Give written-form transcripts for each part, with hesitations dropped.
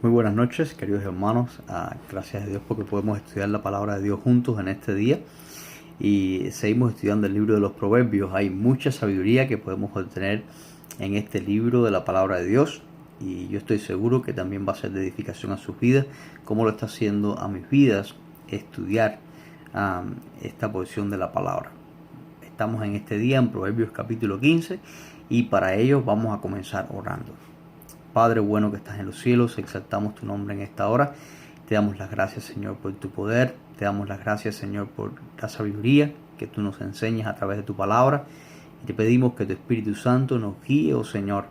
Muy buenas noches, queridos hermanos. Gracias a Dios porque podemos estudiar la palabra de Dios juntos en este día. Y seguimos estudiando el libro de los Proverbios. Hay mucha sabiduría que podemos obtener en este libro de la palabra de Dios. Y yo estoy seguro que también va a ser de edificación a sus vidas, como lo está haciendo a mis vidas, estudiar esta porción de la palabra. Estamos en este día en Proverbios capítulo 15 y para ello vamos a comenzar orando. Padre bueno que estás en los cielos, exaltamos tu nombre en esta hora. Te damos las gracias, Señor, por tu poder. Te damos las gracias, Señor, por la sabiduría que tú nos enseñas a través de tu palabra. Y te pedimos que tu Espíritu Santo nos guíe, oh Señor,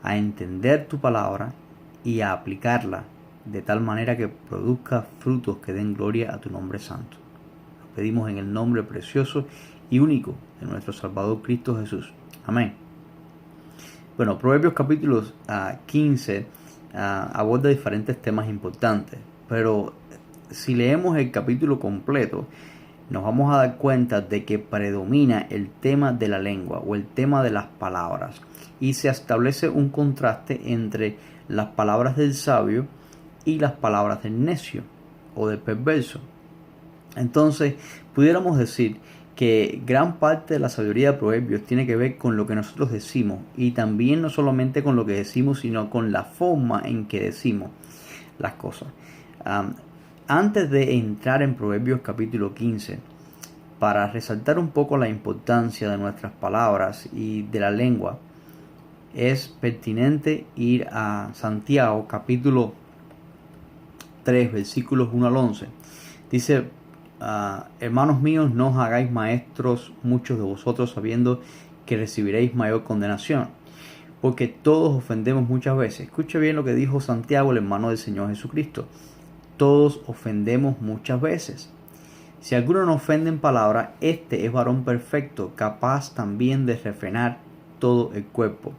a entender tu palabra y a aplicarla de tal manera que produzca frutos que den gloria a tu nombre santo. Lo pedimos en el nombre precioso y único de nuestro Salvador Cristo Jesús. Amén. Bueno, Proverbios capítulo 15 aborda diferentes temas importantes, pero si leemos el capítulo completo, nos vamos a dar cuenta de que predomina el tema de la lengua o el tema de las palabras, y se establece un contraste entre las palabras del sabio y las palabras del necio o del perverso. Entonces, pudiéramos decir que gran parte de la sabiduría de Proverbios tiene que ver con lo que nosotros decimos, y también no solamente con lo que decimos, sino con la forma en que decimos las cosas. Antes de entrar en Proverbios capítulo 15, para resaltar un poco la importancia de nuestras palabras y de la lengua, es pertinente ir a Santiago capítulo 3, versículos 1 al 11. Dice: hermanos míos, no os hagáis maestros muchos de vosotros, sabiendo que recibiréis mayor condenación, porque todos ofendemos muchas veces. Escuche bien lo que dijo Santiago, el hermano del Señor Jesucristo. Todos ofendemos muchas veces. Si alguno no ofende en palabra, este es varón perfecto, capaz también de refrenar todo el cuerpo.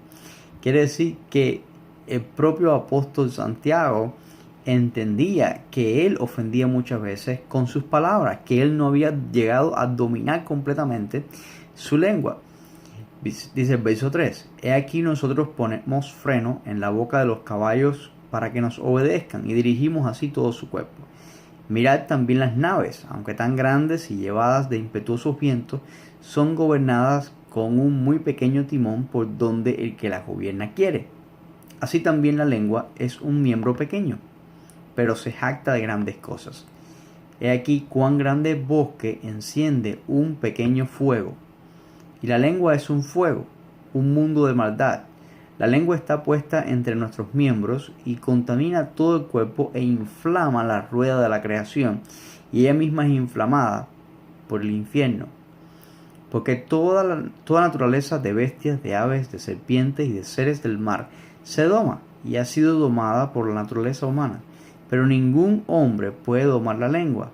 Quiere decir que el propio apóstol Santiago entendía que él ofendía muchas veces con sus palabras, que él no había llegado a dominar completamente su lengua. Dice el verso 3: he aquí nosotros ponemos freno en la boca de los caballos para que nos obedezcan, y dirigimos así todo su cuerpo. Mirad también las naves, aunque tan grandes y llevadas de impetuosos vientos, son gobernadas con un muy pequeño timón por donde el que las gobierna quiere. Así también la lengua es un miembro pequeño, pero se jacta de grandes cosas. He aquí cuán grande bosque enciende un pequeño fuego. Y la lengua es un fuego, un mundo de maldad. La lengua está puesta entre nuestros miembros y contamina todo el cuerpo e inflama la rueda de la creación. Y ella misma es inflamada por el infierno. Porque toda naturaleza de bestias, de aves, de serpientes y de seres del mar se doma y ha sido domada por la naturaleza humana. Pero ningún hombre puede domar la lengua,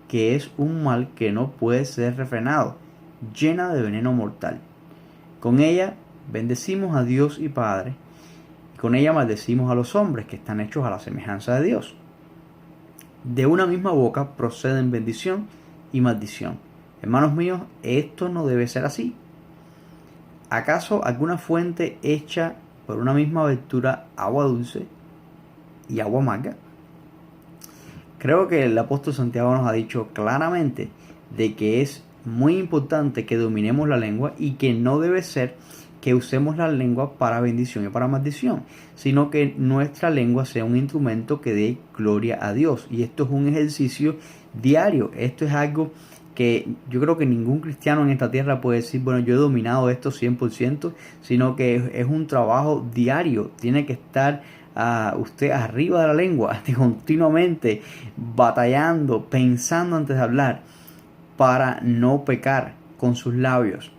que es un mal que no puede ser refrenado, llena de veneno mortal. Con ella bendecimos a Dios y Padre, y con ella maldecimos a los hombres que están hechos a la semejanza de Dios. De una misma boca proceden bendición y maldición. Hermanos míos, esto no debe ser así. ¿Acaso alguna fuente echa por una misma abertura agua dulce y agua amarga? Creo que el apóstol Santiago nos ha dicho claramente de que es muy importante que dominemos la lengua, y que no debe ser que usemos la lengua para bendición y para maldición, sino que nuestra lengua sea un instrumento que dé gloria a Dios. Y esto es un ejercicio diario. Esto es algo que yo creo que ningún cristiano en esta tierra puede decir: bueno, yo he dominado esto 100%, sino que es un trabajo diario. Tiene que estar usted arriba de la lengua, continuamente batallando, pensando antes de hablar, para no pecar con sus labios.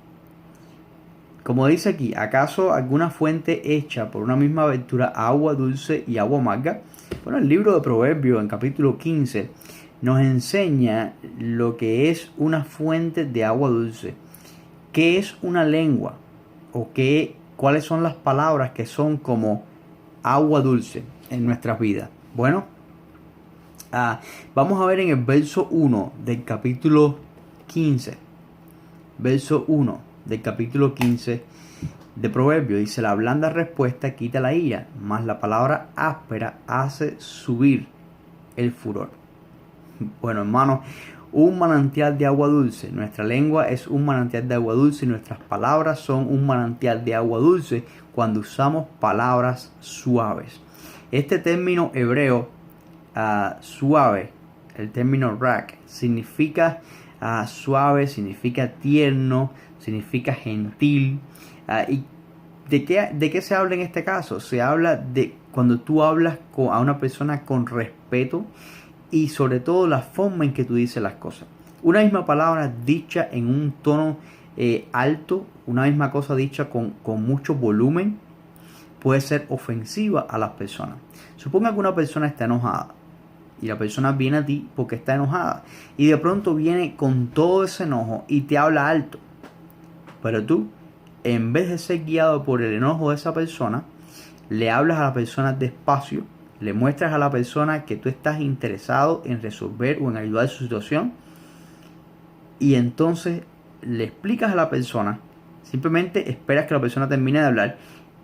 Como dice aquí: ¿acaso alguna fuente echa por una misma abertura agua dulce y agua amarga? Bueno, el libro de Proverbios en capítulo 15 nos enseña lo que es una fuente de agua dulce. ¿Qué es una lengua? ¿O cuáles son las palabras que son como agua dulce en nuestras vidas? Bueno, vamos a ver en el verso 1 del capítulo 15. Verso 1 del capítulo 15. de Proverbios. Dice, la blanda respuesta quita la ira, mas la palabra áspera hace subir el furor. Bueno, hermanos, un manantial de agua dulce. Nuestra lengua es un manantial de agua dulce y nuestras palabras son un manantial de agua dulce cuando usamos palabras suaves. Este término hebreo suave, el término rak, significa suave, significa tierno, significa gentil. ¿Y de qué se habla en este caso? Se habla de cuando tú hablas a una persona con respeto y sobre todo la forma en que tú dices las cosas. Una misma palabra dicha en un tono alto, una misma cosa dicha con mucho volumen, puede ser ofensiva a las personas. Suponga que una persona está enojada y la persona viene a ti porque está enojada y de pronto viene con todo ese enojo y te habla alto. Pero tú, en vez de ser guiado por el enojo de esa persona, le hablas a la persona despacio, le muestras a la persona que tú estás interesado en resolver o en ayudar su situación y entonces le explicas a la persona, simplemente esperas que la persona termine de hablar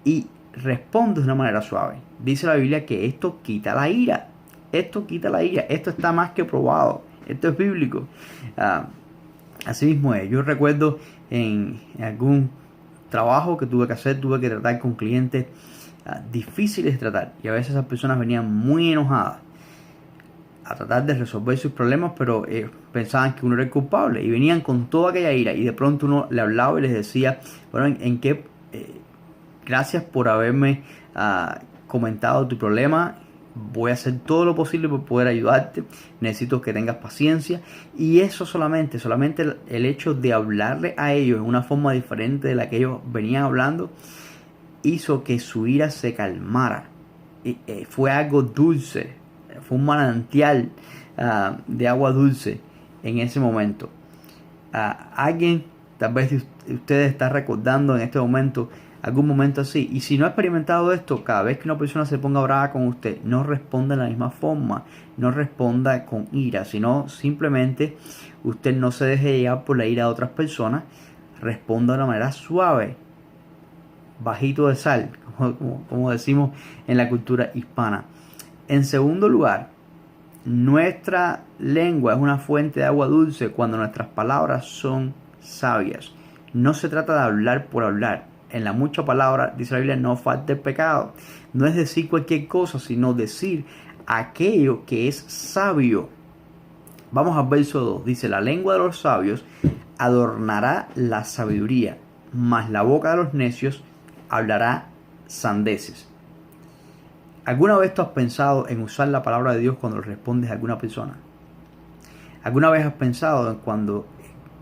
y respondes de una manera suave. Dice la Biblia que esto quita la ira. Esto quita la ira. Esto está más que probado. Esto es bíblico. Así mismo es. Yo recuerdo en algún trabajo que tuve que hacer, tuve que tratar con clientes difíciles de tratar. Y a veces esas personas venían muy enojadas a tratar de resolver sus problemas, pero pensaban que uno era el culpable. Y venían con toda aquella ira. Y de pronto uno le hablaba y les decía, bueno, ¿en qué? Gracias por haberme comentado tu problema. Voy a hacer todo lo posible por poder ayudarte. Necesito que tengas paciencia. Y eso solamente el hecho de hablarle a ellos en una forma diferente de la que ellos venían hablando, hizo que su ira se calmara. Fue algo dulce. Fue un manantial de agua dulce en ese momento. Alguien, tal vez ustedes están recordando en este momento algún momento así, y si no ha experimentado esto, cada vez que una persona se ponga brava con usted, no responda de la misma forma, no responda con ira, sino simplemente usted no se deje llevar por la ira de otras personas, responda de una manera suave, bajito de sal, como decimos en la cultura hispana. En segundo lugar, nuestra lengua es una fuente de agua dulce cuando nuestras palabras son sabias. No se trata de hablar por hablar. En la mucha palabra, dice la Biblia, no falta el pecado. No es decir cualquier cosa, sino decir aquello que es sabio. Vamos al verso 2. Dice, la lengua de los sabios adornará la sabiduría, mas la boca de los necios hablará sandeces. ¿Alguna vez tú has pensado en usar la palabra de Dios cuando le respondes a alguna persona? ¿Alguna vez has pensado en cuando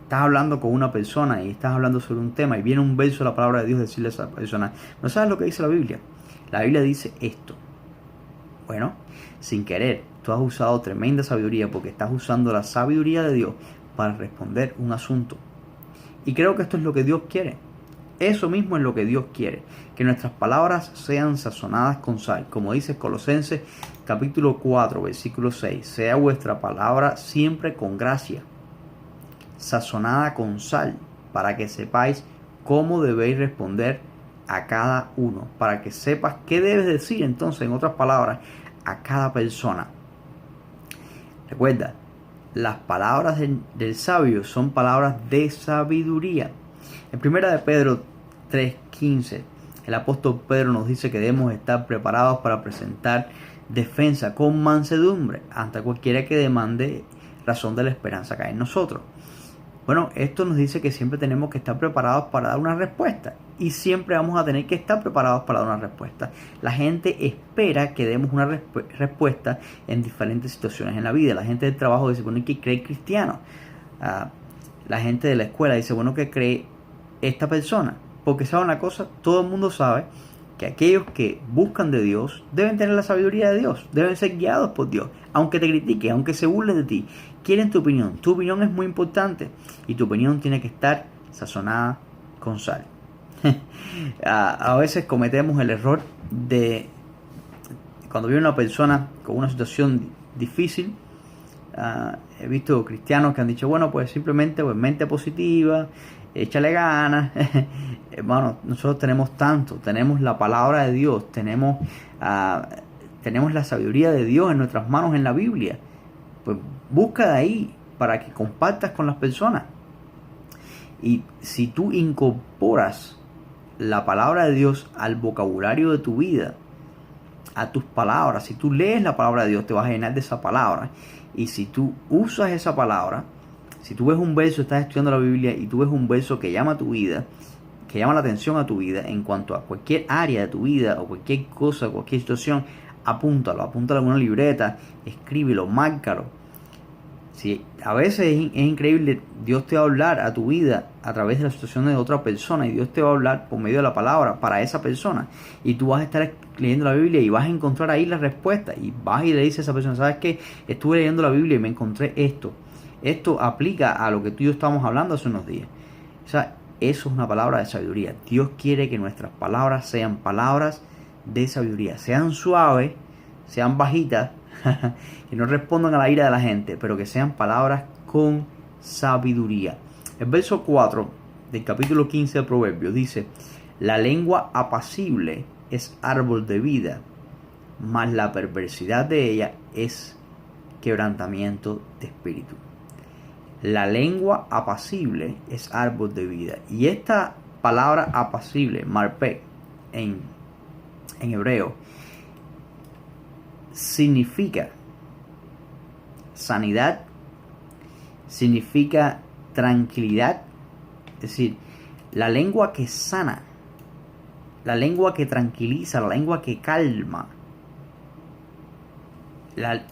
estás hablando con una persona y estás hablando sobre un tema y viene un verso de la palabra de Dios decirle a esa persona, ¿no sabes lo que dice la Biblia? La Biblia dice esto. Bueno, sin querer, tú has usado tremenda sabiduría porque estás usando la sabiduría de Dios para responder un asunto. Y creo que esto es lo que Dios quiere. Eso mismo es lo que Dios quiere. Que nuestras palabras sean sazonadas con sal. Como dice Colosenses capítulo 4, versículo 6. Sea vuestra palabra siempre con gracia, sazonada con sal, para que sepáis cómo debéis responder a cada uno, para que sepas qué debes decir entonces, en otras palabras, a cada persona. Recuerda, las palabras del sabio son palabras de sabiduría. En 1 de Pedro 3:15, el apóstol Pedro nos dice que debemos estar preparados para presentar defensa con mansedumbre ante cualquiera que demande razón de la esperanza que hay en nosotros. Bueno, esto nos dice que siempre tenemos que estar preparados para dar una respuesta. Y siempre vamos a tener que estar preparados para dar una respuesta. La gente espera que demos una respuesta en diferentes situaciones en la vida. La gente del trabajo dice, bueno, ¿qué cree cristiano? La gente de la escuela dice, bueno, ¿qué cree esta persona? Porque sabe una cosa, todo el mundo sabe que aquellos que buscan de Dios deben tener la sabiduría de Dios, deben ser guiados por Dios, aunque te critique, aunque se burle de ti, quieren tu opinión. Tu opinión es muy importante y tu opinión tiene que estar sazonada con sal. A veces cometemos el error de, cuando viene una persona con una situación difícil, he visto cristianos que han dicho, bueno, pues simplemente pues mente positiva, échale ganas. Hermano, nosotros tenemos tanto, tenemos la palabra de Dios, tenemos la sabiduría de Dios en nuestras manos en la Biblia. Pues busca de ahí para que compartas con las personas. Y si tú incorporas la palabra de Dios al vocabulario de tu vida, a tus palabras, si tú lees la palabra de Dios, te vas a llenar de esa palabra. Y si tú usas esa palabra, si tú ves un verso, estás estudiando la Biblia y tú ves un verso que llama a tu vida, que llama la atención a tu vida en cuanto a cualquier área de tu vida o cualquier cosa, cualquier situación, apúntalo en una libreta, escríbelo, márcalo. Sí, a veces es increíble, Dios te va a hablar a tu vida a través de la situación de otra persona, y Dios te va a hablar por medio de la palabra para esa persona, y tú vas a estar leyendo la Biblia y vas a encontrar ahí la respuesta, y vas y le dices a esa persona: ¿sabes qué? Estuve leyendo la Biblia y me encontré esto aplica a lo que tú y yo estábamos hablando hace unos días. O sea, eso es una palabra de sabiduría. Dios quiere que nuestras palabras sean palabras de sabiduría, sean suaves, sean bajitas, que no respondan a la ira de la gente, pero que sean palabras con sabiduría. El verso 4 del capítulo 15 de Proverbios dice: la lengua apacible es árbol de vida, mas la perversidad de ella es quebrantamiento de espíritu. La lengua apacible es árbol de vida. Y esta palabra apacible, marpek, en hebreo, significa sanidad, significa tranquilidad. Es decir, la lengua que sana, la lengua que tranquiliza, la lengua que calma.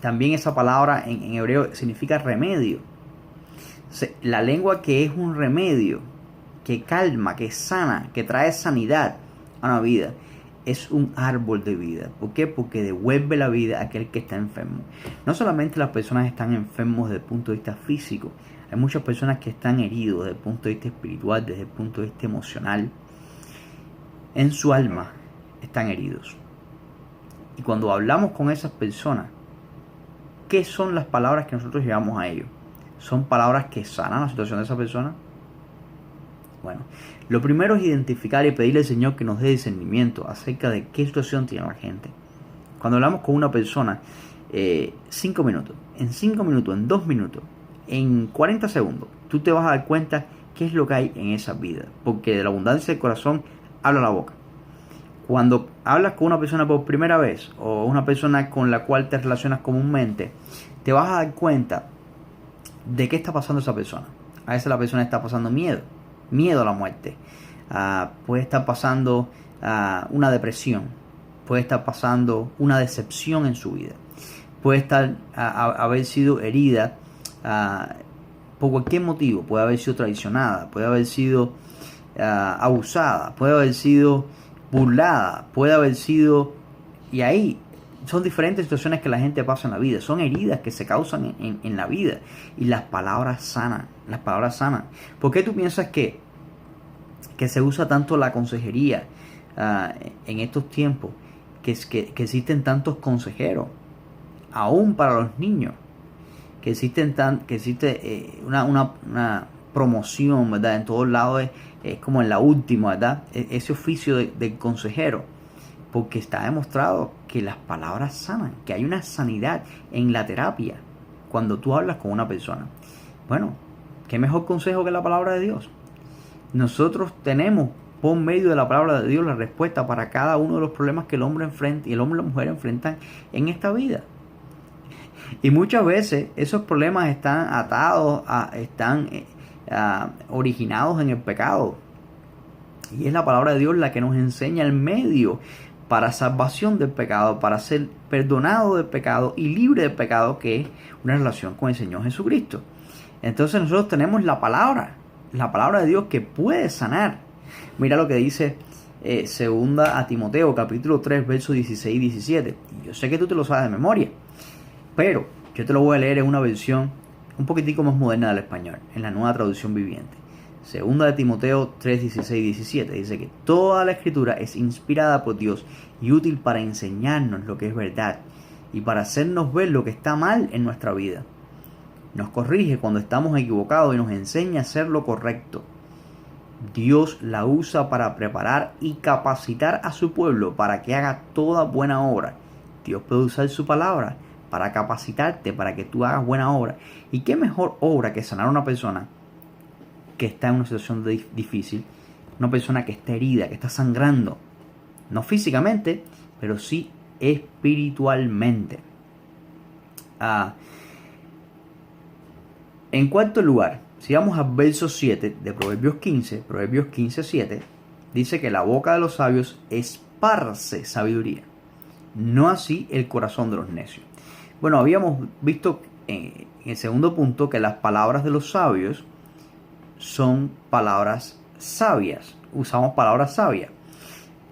También esa palabra en hebreo significa remedio. La lengua que es un remedio, que calma, que sana, que trae sanidad a una vida, es un árbol de vida. ¿Por qué? Porque devuelve la vida a aquel que está enfermo. No solamente las personas están enfermos desde el punto de vista físico, hay muchas personas que están heridos desde el punto de vista espiritual, desde el punto de vista emocional. En su alma están heridos. Y cuando hablamos con esas personas, ¿qué son las palabras que nosotros llevamos a ellos? ¿Son palabras que sanan la situación de esa persona? Bueno, lo primero es identificar y pedirle al Señor que nos dé discernimiento acerca de qué situación tiene la gente. Cuando hablamos con una persona, 5 minutos, en 5 minutos, en 2 minutos, en 40 segundos, tú te vas a dar cuenta qué es lo que hay en esa vida. Porque de la abundancia del corazón habla la boca. Cuando hablas con una persona por primera vez, o una persona con la cual te relacionas comúnmente, te vas a dar cuenta de qué está pasando esa persona. A veces la persona está pasando miedo a la muerte. Puede estar pasando una depresión. Puede estar pasando una decepción en su vida. Puede estar haber sido herida por cualquier motivo. Puede haber sido traicionada. Puede haber sido abusada. Puede haber sido burlada. Puede haber sido... Y ahí son diferentes situaciones que la gente pasa en la vida. Son heridas que se causan en la vida. Y las palabras sanan. Las palabras sanan. ¿Por qué tú piensas que se usa tanto la consejería en estos tiempos? Que existen tantos consejeros. Aún para los niños. Que existe una promoción, ¿verdad? En todos lados es como en la última, ¿verdad? Ese oficio del consejero. Porque está demostrado que las palabras sanan, que hay una sanidad en la terapia cuando tú hablas con una persona. Bueno, ¿qué mejor consejo que la palabra de Dios? Nosotros tenemos por medio de la palabra de Dios la respuesta para cada uno de los problemas que el hombre enfrenta y el hombre y la mujer enfrentan en esta vida. Y muchas veces esos problemas están atados, están originados en el pecado. Y es la palabra de Dios la que nos enseña el medio para salvación del pecado, para ser perdonado del pecado y libre del pecado, que es una relación con el Señor Jesucristo. Entonces nosotros tenemos la palabra de Dios que puede sanar. Mira lo que dice segunda a Timoteo, capítulo 3, versos 16 y 17. Y yo sé que tú te lo sabes de memoria, pero yo te lo voy a leer en una versión un poquitico más moderna del español, en la Nueva Traducción Viviente. Segunda de Timoteo 3, 16 y 17 dice que toda la escritura es inspirada por Dios y útil para enseñarnos lo que es verdad y para hacernos ver lo que está mal en nuestra vida. Nos corrige cuando estamos equivocados y nos enseña a hacer lo correcto. Dios la usa para preparar y capacitar a su pueblo para que haga toda buena obra. Dios puede usar su palabra para capacitarte, para que tú hagas buena obra. ¿Y qué mejor obra que sanar a una persona que está en una situación difícil? Una persona que está herida, que está sangrando. No físicamente, pero sí espiritualmente. En cuarto lugar, si vamos al verso 7 de Proverbios 15, 7, dice que la boca de los sabios esparce sabiduría, no así el corazón de los necios. Bueno, habíamos visto en el segundo punto que las palabras de los sabios son palabras sabias. Usamos palabras sabias.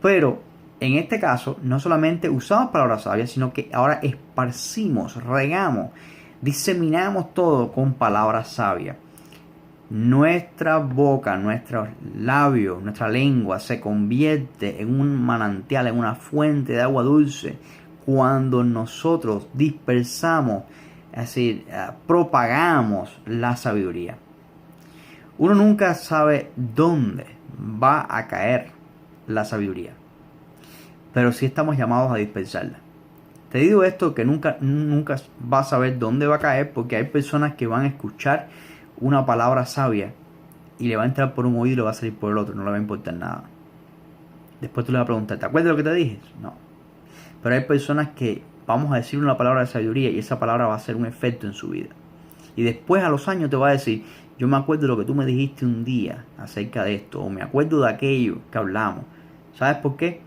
Pero en este caso, no solamente usamos palabras sabias, sino que ahora esparcimos, regamos, diseminamos todo con palabras sabias. Nuestra boca, nuestros labios, nuestra lengua se convierte en un manantial, en una fuente de agua dulce cuando nosotros dispersamos, es decir, propagamos la sabiduría. Uno nunca sabe dónde va a caer la sabiduría, pero sí estamos llamados a dispersarla. Te digo esto que nunca vas a saber dónde va a caer, porque hay personas que van a escuchar una palabra sabia y le va a entrar por un oído y le va a salir por el otro, no le va a importar nada. Después tú le vas a preguntar, ¿te acuerdas de lo que te dije? No. Pero hay personas que vamos a decir una palabra de sabiduría y esa palabra va a hacer un efecto en su vida. Y después a los años te va a decir, yo me acuerdo de lo que tú me dijiste un día acerca de esto, o me acuerdo de aquello que hablamos. ¿Sabes por qué?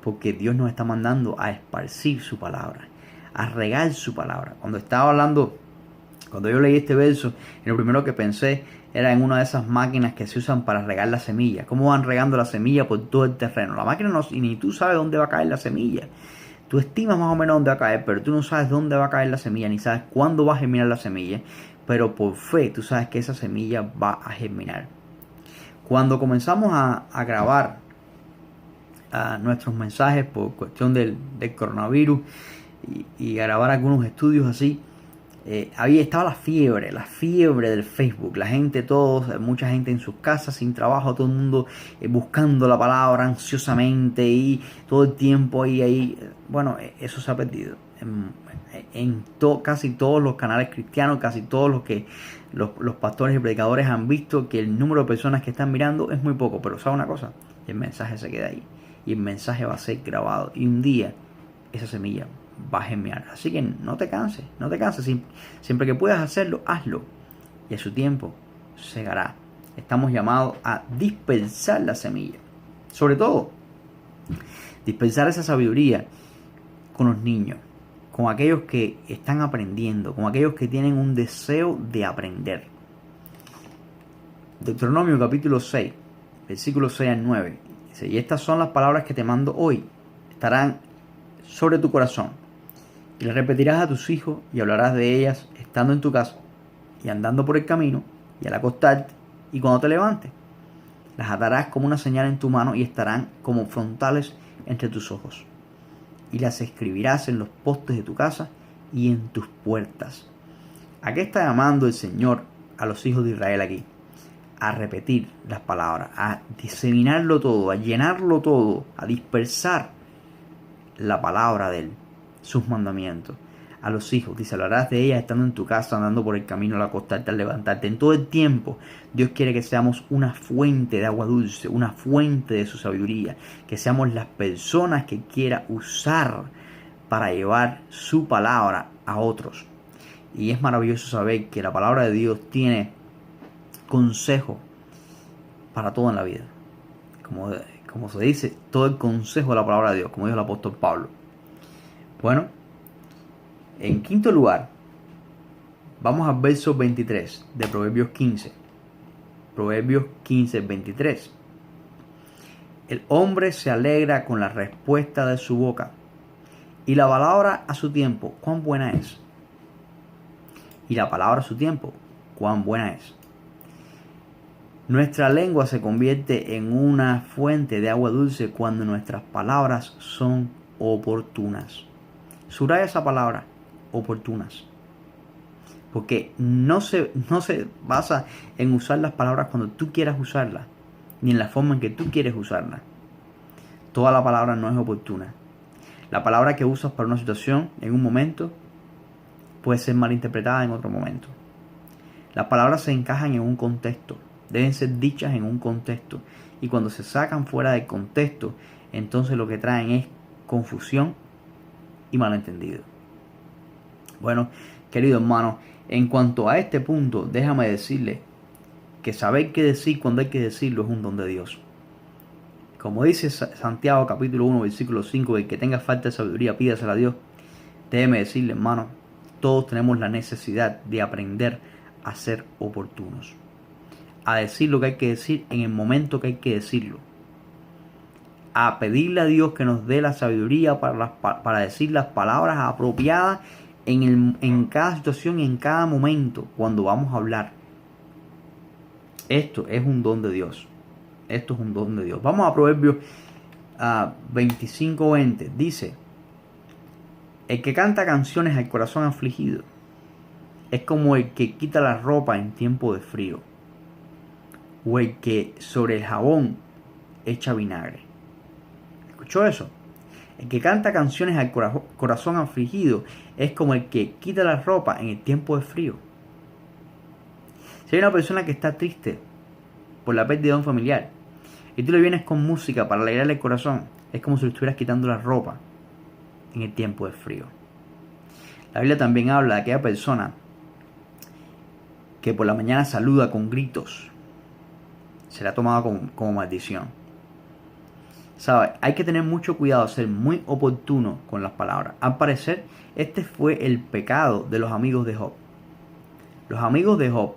Porque Dios nos está mandando a esparcir su palabra, a regar su palabra. Cuando yo leí este verso, lo primero que pensé era en una de esas máquinas que se usan para regar la semilla. ¿Cómo van regando la semilla por todo el terreno? La máquina ni tú sabes dónde va a caer la semilla. Tú estimas más o menos dónde va a caer, pero tú no sabes dónde va a caer la semilla, ni sabes cuándo va a germinar la semilla. Pero por fe tú sabes que esa semilla va a germinar. Cuando comenzamos a grabar nuestros mensajes por cuestión del coronavirus y a grabar algunos estudios así, estaba la fiebre del Facebook, mucha gente en sus casas sin trabajo, todo el mundo buscando la palabra ansiosamente y todo el tiempo ahí. Bueno, eso se ha perdido casi todos los canales cristianos, casi todos los pastores y predicadores han visto que el número de personas que están mirando es muy poco, pero ¿sabe una cosa? El mensaje se queda ahí y el mensaje va a ser grabado y un día esa semilla va a germinar. Así que no te canses. Siempre que puedas hacerlo, hazlo. Y a su tiempo segará. Estamos llamados a dispersar la semilla. Sobre todo, dispersar esa sabiduría con los niños, con aquellos que están aprendiendo, con aquellos que tienen un deseo de aprender. Deuteronomio capítulo 6, versículos 6 al 9. Dice, y estas son las palabras que te mando hoy. Estarán sobre tu corazón. Y las repetirás a tus hijos y hablarás de ellas estando en tu casa y andando por el camino y al acostarte y cuando te levantes. Las atarás como una señal en tu mano y estarán como frontales entre tus ojos. Y las escribirás en los postes de tu casa y en tus puertas. ¿A qué está llamando el Señor a los hijos de Israel aquí? A repetir las palabras, a diseminarlo todo, a llenarlo todo, a dispersar la palabra de Él, sus mandamientos. A los hijos, dice, hablarás de ellas estando en tu casa, andando por el camino, al acostarte, al levantarte. En todo el tiempo, Dios quiere que seamos una fuente de agua dulce, una fuente de su sabiduría, que seamos las personas que quiera usar para llevar su palabra a otros. Y es maravilloso saber que la palabra de Dios tiene consejo para todo en la vida. Como se dice, todo el consejo de la palabra de Dios, como dijo el apóstol Pablo. Bueno, en quinto lugar, vamos al verso 23 de Proverbios 15. Proverbios 15, 23. El hombre se alegra con la respuesta de su boca, y la palabra a su tiempo, cuán buena es. Y la palabra a su tiempo, cuán buena es. Nuestra lengua se convierte en una fuente de agua dulce cuando nuestras palabras son oportunas. Subraya esa palabra, oportunas. Porque no se basa en usar las palabras cuando tú quieras usarlas, ni en la forma en que tú quieres usarla. Toda la palabra no es oportuna. La palabra que usas para una situación en un momento puede ser malinterpretada en otro momento. Las palabras se encajan en un contexto, deben ser dichas en un contexto, y cuando se sacan fuera del contexto, entonces lo que traen es confusión y malentendido. Bueno, querido hermano, en cuanto a este punto, déjame decirle que saber qué decir cuando hay que decirlo es un don de Dios. Como dice Santiago capítulo 1, versículo 5, el que tenga falta de sabiduría, pídasela a Dios. Déjeme decirle, hermano, todos tenemos la necesidad de aprender a ser oportunos, a decir lo que hay que decir en el momento que hay que decirlo, a pedirle a Dios que nos dé la sabiduría para decir las palabras apropiadas en cada situación y en cada momento cuando vamos a hablar. Esto es un don de Dios. Esto es un don de Dios. Vamos a Proverbios 25:20. Dice: el que canta canciones al corazón afligido es como el que quita la ropa en tiempo de frío, o el que sobre el jabón echa vinagre. ¿Escuchó eso? El que canta canciones al corazón afligido es como el que quita la ropa en el tiempo de frío. Si hay una persona que está triste por la pérdida de un familiar y tú le vienes con música para alegrarle el corazón, es como si le estuvieras quitando la ropa en el tiempo de frío. La Biblia también habla de aquella persona que por la mañana saluda con gritos. Será tomado como maldición. ¿Sabe? Hay que tener mucho cuidado, ser muy oportuno con las palabras. Al parecer, este fue el pecado de los amigos de Job. Los amigos de Job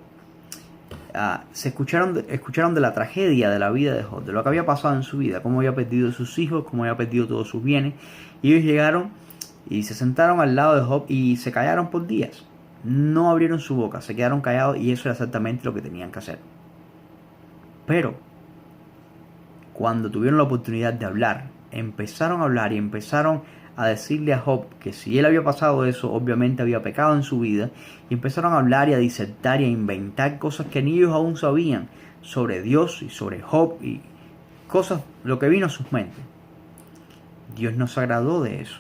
escucharon de la tragedia de la vida de Job, de lo que había pasado en su vida, cómo había perdido sus hijos, cómo había perdido todos sus bienes. Y ellos llegaron y se sentaron al lado de Job y se callaron por días. No abrieron su boca, se quedaron callados, y eso era exactamente lo que tenían que hacer. Pero cuando tuvieron la oportunidad de hablar, empezaron a hablar y empezaron a decirle a Job que si él había pasado eso, obviamente había pecado en su vida, y empezaron a hablar y a disertar y a inventar cosas que ni ellos aún sabían sobre Dios y sobre Job y cosas, lo que vino a sus mentes. Dios no se agradó de eso.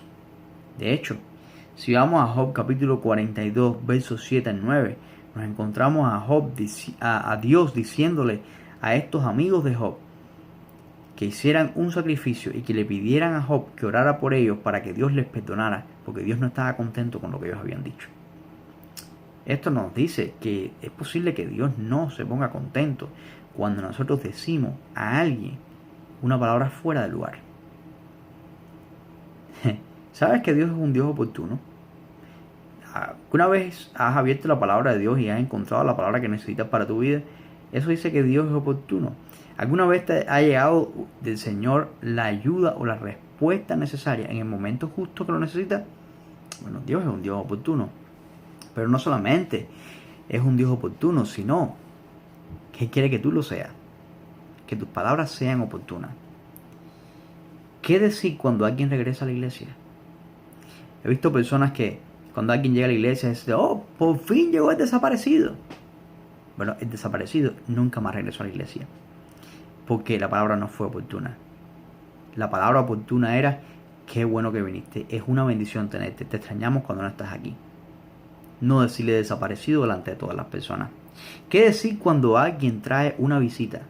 De hecho, si vamos a Job capítulo 42, versos 7 al 9, nos encontramos a Dios diciéndole a estos amigos de Job que hicieran un sacrificio y que le pidieran a Job que orara por ellos para que Dios les perdonara, porque Dios no estaba contento con lo que ellos habían dicho. Esto nos dice que es posible que Dios no se ponga contento cuando nosotros decimos a alguien una palabra fuera de lugar. ¿Sabes que Dios es un Dios oportuno? Una vez has abierto la palabra de Dios y has encontrado la palabra que necesitas para tu vida, eso dice que Dios es oportuno. ¿Alguna vez te ha llegado del Señor la ayuda o la respuesta necesaria en el momento justo que lo necesitas? Bueno, Dios es un Dios oportuno. Pero no solamente es un Dios oportuno, sino que quiere que tú lo seas. Que tus palabras sean oportunas. ¿Qué decir cuando alguien regresa a la iglesia? He visto personas que cuando alguien llega a la iglesia dicen: oh, por fin llegó el desaparecido. Bueno, el desaparecido nunca más regresó a la iglesia, porque la palabra no fue oportuna. La palabra oportuna era: qué bueno que viniste, es una bendición tenerte, te extrañamos cuando no estás aquí. No decirle desaparecido delante de todas las personas. ¿Qué decir cuando alguien trae una visita?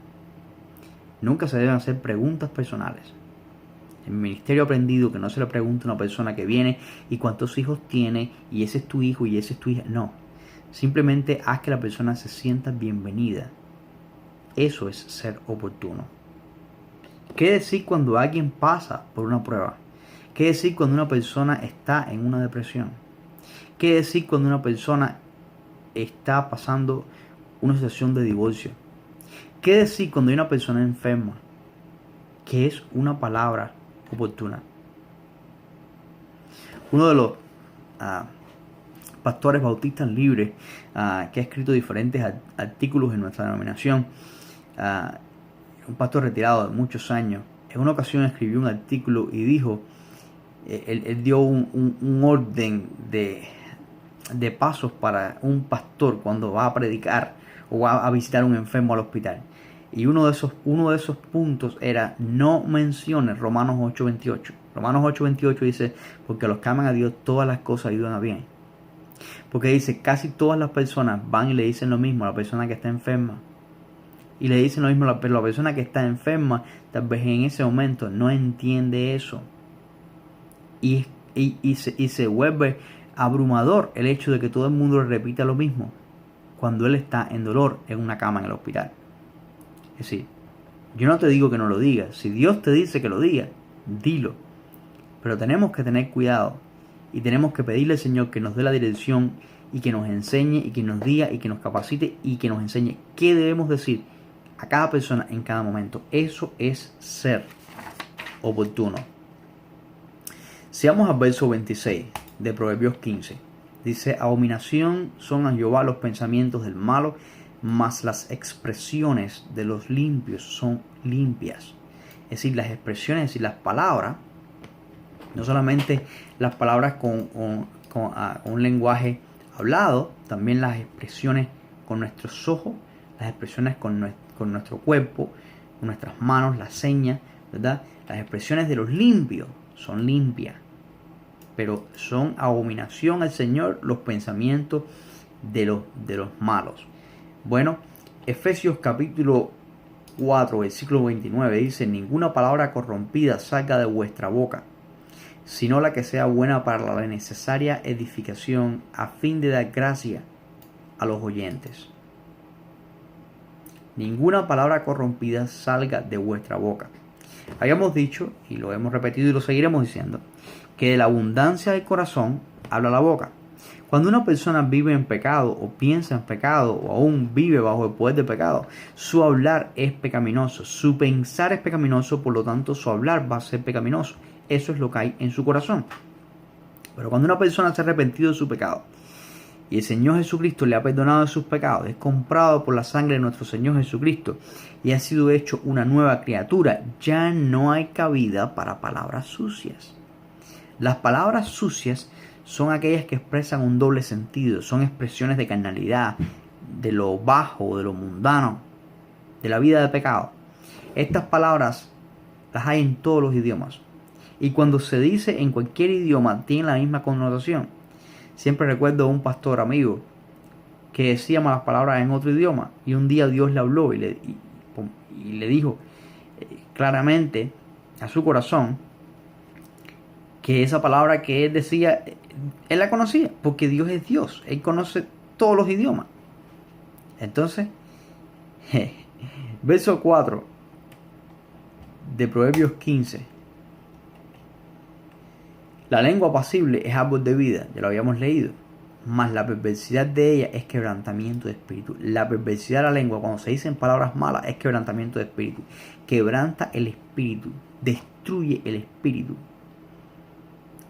Nunca se deben hacer preguntas personales. En mi ministerio he aprendido que no se le pregunta a una persona que viene y cuántos hijos tiene, y ese es tu hijo y ese es tu hija. No, simplemente haz que la persona se sienta bienvenida. Eso es ser oportuno. ¿Qué decir cuando alguien pasa por una prueba? ¿Qué decir cuando una persona está en una depresión? ¿Qué decir cuando una persona está pasando una situación de divorcio? ¿Qué decir cuando hay una persona enferma? ¿Qué es una palabra oportuna? Uno de los pastores bautistas libres que ha escrito diferentes artículos en nuestra denominación, un pastor retirado de muchos años, en una ocasión escribió un artículo y dijo, él dio un orden de pasos para un pastor cuando va a predicar o va a visitar a un enfermo al hospital. Y uno de esos puntos era: no menciones Romanos 8:28. Romanos 8:28 dice: porque a los que aman a Dios todas las cosas ayudan a bien. Porque dice: casi todas las personas van y le dicen lo mismo a la persona que está enferma. Y le dicen lo mismo, pero la persona que está enferma tal vez en ese momento no entiende eso. Y se vuelve abrumador el hecho de que todo el mundo le repita lo mismo cuando él está en dolor en una cama en el hospital. Es decir, yo no te digo que no lo digas. Si Dios te dice que lo digas, dilo. Pero tenemos que tener cuidado y tenemos que pedirle al Señor que nos dé la dirección y que nos enseñe y que nos diga y que nos capacite y que nos enseñe qué debemos decir a cada persona en cada momento. Eso es ser oportuno. Si vamos al verso 26 de Proverbios 15, dice: abominación son a Jehová los pensamientos del malo, mas las expresiones de los limpios son limpias. Es decir, las expresiones y las palabras, no solamente las palabras con un lenguaje hablado, también las expresiones con nuestros ojos, las expresiones con nuestro cuerpo, con nuestras manos, las señas, ¿verdad? Las expresiones de los limpios son limpias, pero son abominación al Señor los pensamientos de los malos. Bueno, Efesios capítulo 4, versículo 29 dice: ninguna palabra corrompida salga de vuestra boca, sino la que sea buena para la necesaria edificación, a fin de dar gracia a los oyentes. Ninguna palabra corrompida salga de vuestra boca. Habíamos dicho, y lo hemos repetido y lo seguiremos diciendo, que de la abundancia del corazón habla la boca. Cuando una persona vive en pecado o piensa en pecado o aún vive bajo el poder del pecado, su hablar es pecaminoso, su pensar es pecaminoso, por lo tanto su hablar va a ser pecaminoso. Eso es lo que hay en su corazón. Pero cuando una persona se ha arrepentido de su pecado y el Señor Jesucristo le ha perdonado de sus pecados, es comprado por la sangre de nuestro Señor Jesucristo y ha sido hecho una nueva criatura, ya no hay cabida para palabras sucias. Las palabras sucias son aquellas que expresan un doble sentido, son expresiones de carnalidad, de lo bajo, de lo mundano, de la vida de pecado. Estas palabras las hay en todos los idiomas. Y cuando se dice en cualquier idioma, tiene la misma connotación. Siempre recuerdo a un pastor amigo que decía malas palabras en otro idioma. Y un día Dios le habló y le dijo claramente a su corazón que esa palabra que él decía, él la conocía, porque Dios es Dios. Él conoce todos los idiomas. Entonces, verso 4 de Proverbios 15. La lengua apacible es árbol de vida, ya lo habíamos leído, mas la perversidad de ella es quebrantamiento de espíritu. La perversidad de la lengua, cuando se dicen palabras malas, es quebrantamiento de espíritu. Quebranta el espíritu, destruye el espíritu,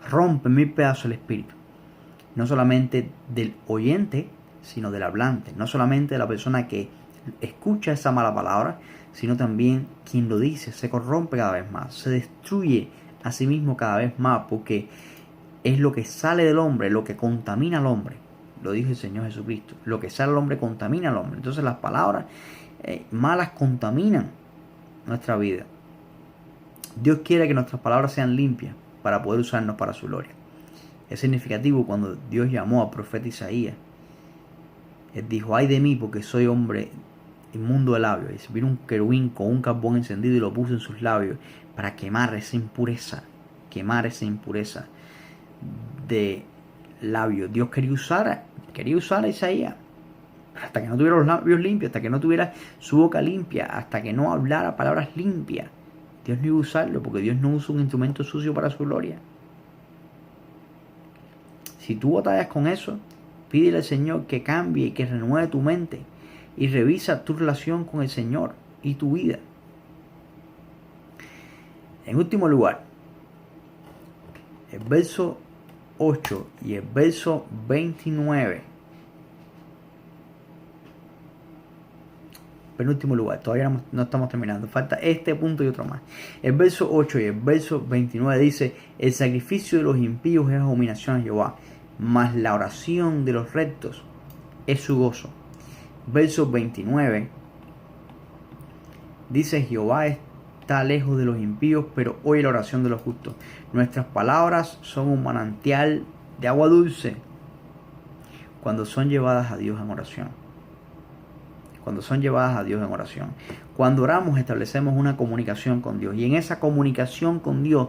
rompe en mil pedazos el espíritu. No solamente del oyente, sino del hablante. No solamente de la persona que escucha esa mala palabra, sino también quien lo dice. Se corrompe cada vez más, se destruye a sí mismo cada vez más, porque es lo que sale del hombre, lo que contamina al hombre. Lo dijo el Señor Jesucristo: lo que sale del hombre contamina al hombre. Entonces las palabras malas contaminan nuestra vida. Dios quiere que nuestras palabras sean limpias para poder usarnos para su gloria. Es significativo cuando Dios llamó al profeta Isaías. Él dijo: ay de mí, porque soy hombre inmundo de labios. Y vino un querubín con un carbón encendido y lo puso en sus labios para quemar esa impureza de labios. Dios quería usar a Isaías hasta que no tuviera los labios limpios, hasta que no tuviera su boca limpia, hasta que no hablara palabras limpias. Dios no iba a usarlo, porque Dios no usa un instrumento sucio para su gloria. Si tú batallas con eso, pídele al Señor que cambie y que renueve tu mente y revisa tu relación con el Señor y tu vida. En último lugar, el verso 8 y el verso 29. Penúltimo lugar, todavía no estamos terminando. Falta este punto y otro más. El verso 8 y el verso 29 dice: el sacrificio de los impíos es abominación a Jehová, mas la oración de los rectos es su gozo. Verso 29 Dice: Jehová está lejos de los impíos, pero oye la oración de los justos. Nuestras palabras son un manantial de agua dulce cuando son llevadas a Dios en oración. Cuando son llevadas a Dios en oración. Cuando oramos establecemos una comunicación con Dios. Y en esa comunicación con Dios,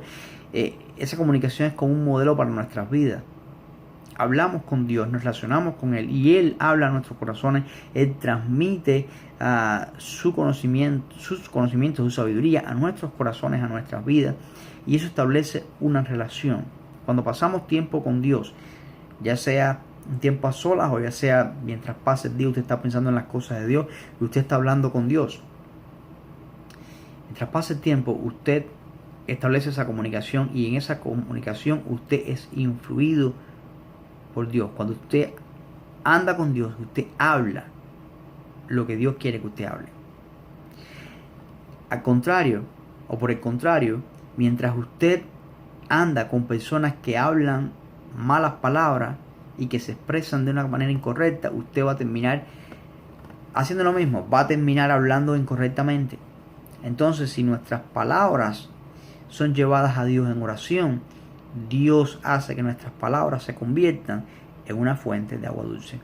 esa comunicación es como un modelo para nuestras vidas. Hablamos con Dios, nos relacionamos con Él y Él habla a nuestros corazones. Él transmite sus conocimientos, su sabiduría a nuestros corazones, a nuestras vidas. Y eso establece una relación. Cuando pasamos tiempo con Dios, ya sea un tiempo a solas o ya sea mientras pase el día, usted está pensando en las cosas de Dios y usted está hablando con Dios. Mientras pase el tiempo, usted establece esa comunicación y en esa comunicación usted es influido por Dios. Cuando usted anda con Dios, usted habla lo que Dios quiere que usted hable. Al contrario, o por el contrario, mientras usted anda con personas que hablan malas palabras y que se expresan de una manera incorrecta, usted va a terminar haciendo lo mismo, va a terminar hablando incorrectamente. Entonces, si nuestras palabras son llevadas a Dios en oración, Dios hace que nuestras palabras se conviertan en una fuente de agua dulce.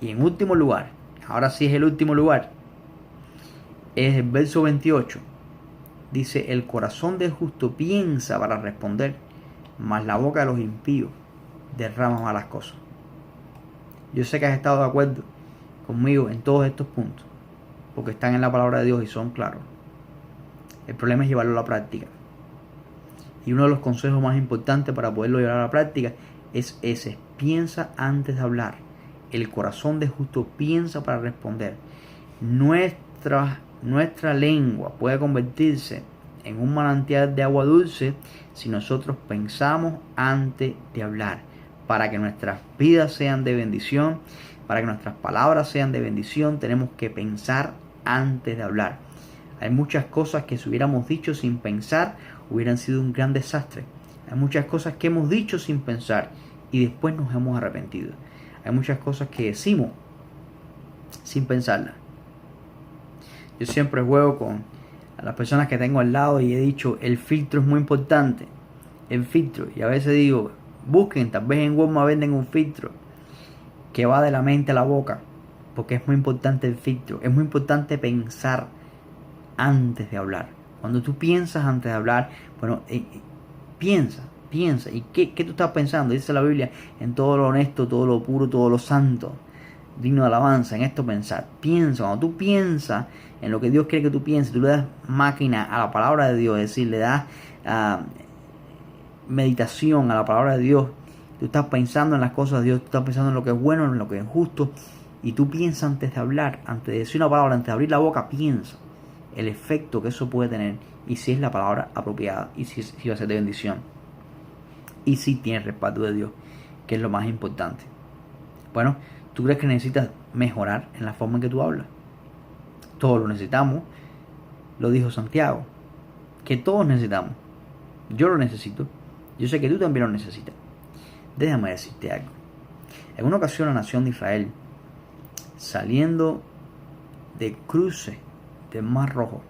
Y en último lugar, ahora sí es el último lugar, es el verso 28. Dice: el corazón del justo piensa para responder, mas la boca de los impíos derrama malas cosas. Yo sé que has estado de acuerdo conmigo en todos estos puntos, porque están en la palabra de Dios y son claros. El problema es llevarlo a la práctica. Y uno de los consejos más importantes para poderlo llevar a la práctica es ese: piensa antes de hablar. El corazón del justo piensa para responder. Nuestra lengua puede convertirse en un manantial de agua dulce si nosotros pensamos antes de hablar. Para que nuestras vidas sean de bendición, para que nuestras palabras sean de bendición, tenemos que pensar antes de hablar. Hay muchas cosas que si hubiéramos dicho sin pensar hubieran sido un gran desastre. Hay muchas cosas que hemos dicho sin pensar y después nos hemos arrepentido. Hay muchas cosas que decimos sin pensarlas. Yo siempre juego con las personas que tengo al lado y he dicho: el filtro es muy importante. El filtro. Y a veces digo: busquen, tal vez en Walmart venden un filtro que va de la mente a la boca. Porque es muy importante el filtro. Es muy importante pensar antes de hablar. Cuando tú piensas antes de hablar, bueno, piensa. ¿Y qué tú estás pensando? Dice la Biblia: en todo lo honesto, todo lo puro, todo lo santo, digno de alabanza, en esto pensar. Piensa. Cuando tú piensas en lo que Dios quiere que tú pienses, tú le das máquina a la palabra de Dios, es decir, le das meditación a la palabra de Dios. Tú estás pensando en las cosas de Dios, tú estás pensando en lo que es bueno, en lo que es justo, y tú piensas antes de hablar, antes de decir una palabra, antes de abrir la boca, piensa el efecto que eso puede tener y si es la palabra apropiada y si va a ser de bendición y si tiene el respaldo de Dios, que es lo más importante. Bueno, ¿tú crees que necesitas mejorar en la forma en que tú hablas? Todos lo necesitamos. Lo dijo Santiago, que todos necesitamos. Yo lo necesito. Yo sé que tú también lo necesitas. Déjame decirte algo. En una ocasión la nación de Israel, saliendo del cruce del Mar Rojo,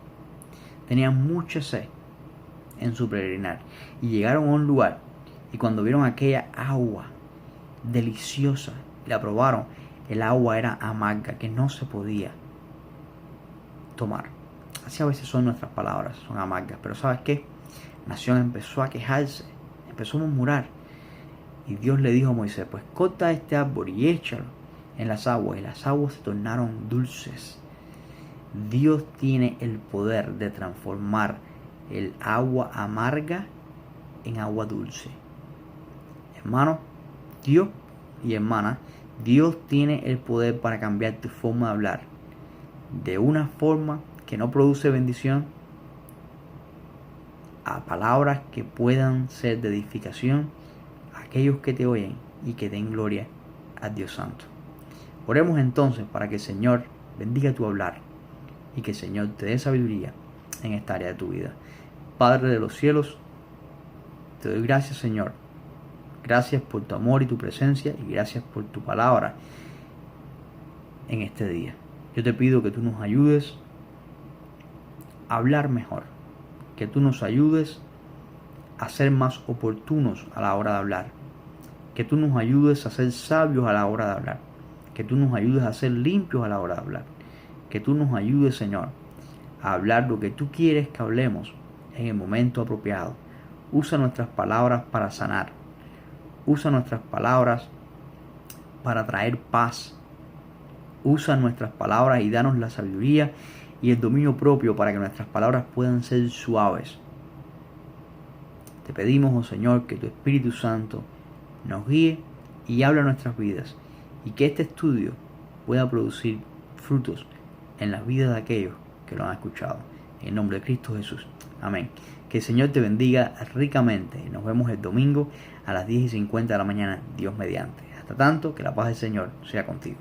tenía mucha sed en su peregrinar y llegaron a un lugar y cuando vieron aquella agua deliciosa y la probaron, el agua era amarga, que no se podía tomar. Así a veces son nuestras palabras, son amargas. Pero ¿sabes qué? La nación empezó a quejarse, empezó a murmurar. Y Dios le dijo a Moisés: pues corta este árbol y échalo en las aguas. Y las aguas se tornaron dulces. Dios tiene el poder de transformar el agua amarga en agua dulce. Hermano, Dios y hermana, Dios tiene el poder para cambiar tu forma de hablar de una forma que no produce bendición a palabras que puedan ser de edificación a aquellos que te oyen y que den gloria a Dios Santo. Oremos entonces para que el Señor bendiga tu hablar y que el Señor te dé sabiduría en esta área de tu vida. Padre de los cielos, te doy gracias, Señor. Gracias por tu amor y tu presencia y gracias por tu palabra en este día. Yo te pido que tú nos ayudes hablar mejor, que tú nos ayudes a ser más oportunos a la hora de hablar, que tú nos ayudes a ser sabios a la hora de hablar, que tú nos ayudes a ser limpios a la hora de hablar, que tú nos ayudes, Señor, a hablar lo que tú quieres que hablemos en el momento apropiado. Usa nuestras palabras para sanar, usa nuestras palabras para traer paz, usa nuestras palabras y danos la sabiduría y el dominio propio para que nuestras palabras puedan ser suaves. Te pedimos, oh Señor, que tu Espíritu Santo nos guíe y hable a nuestras vidas y que este estudio pueda producir frutos en las vidas de aquellos que lo han escuchado. En el nombre de Cristo Jesús. Amén. Que el Señor te bendiga ricamente. Nos vemos el domingo a las 10:50 de la mañana, Dios mediante. Hasta tanto, que la paz del Señor sea contigo.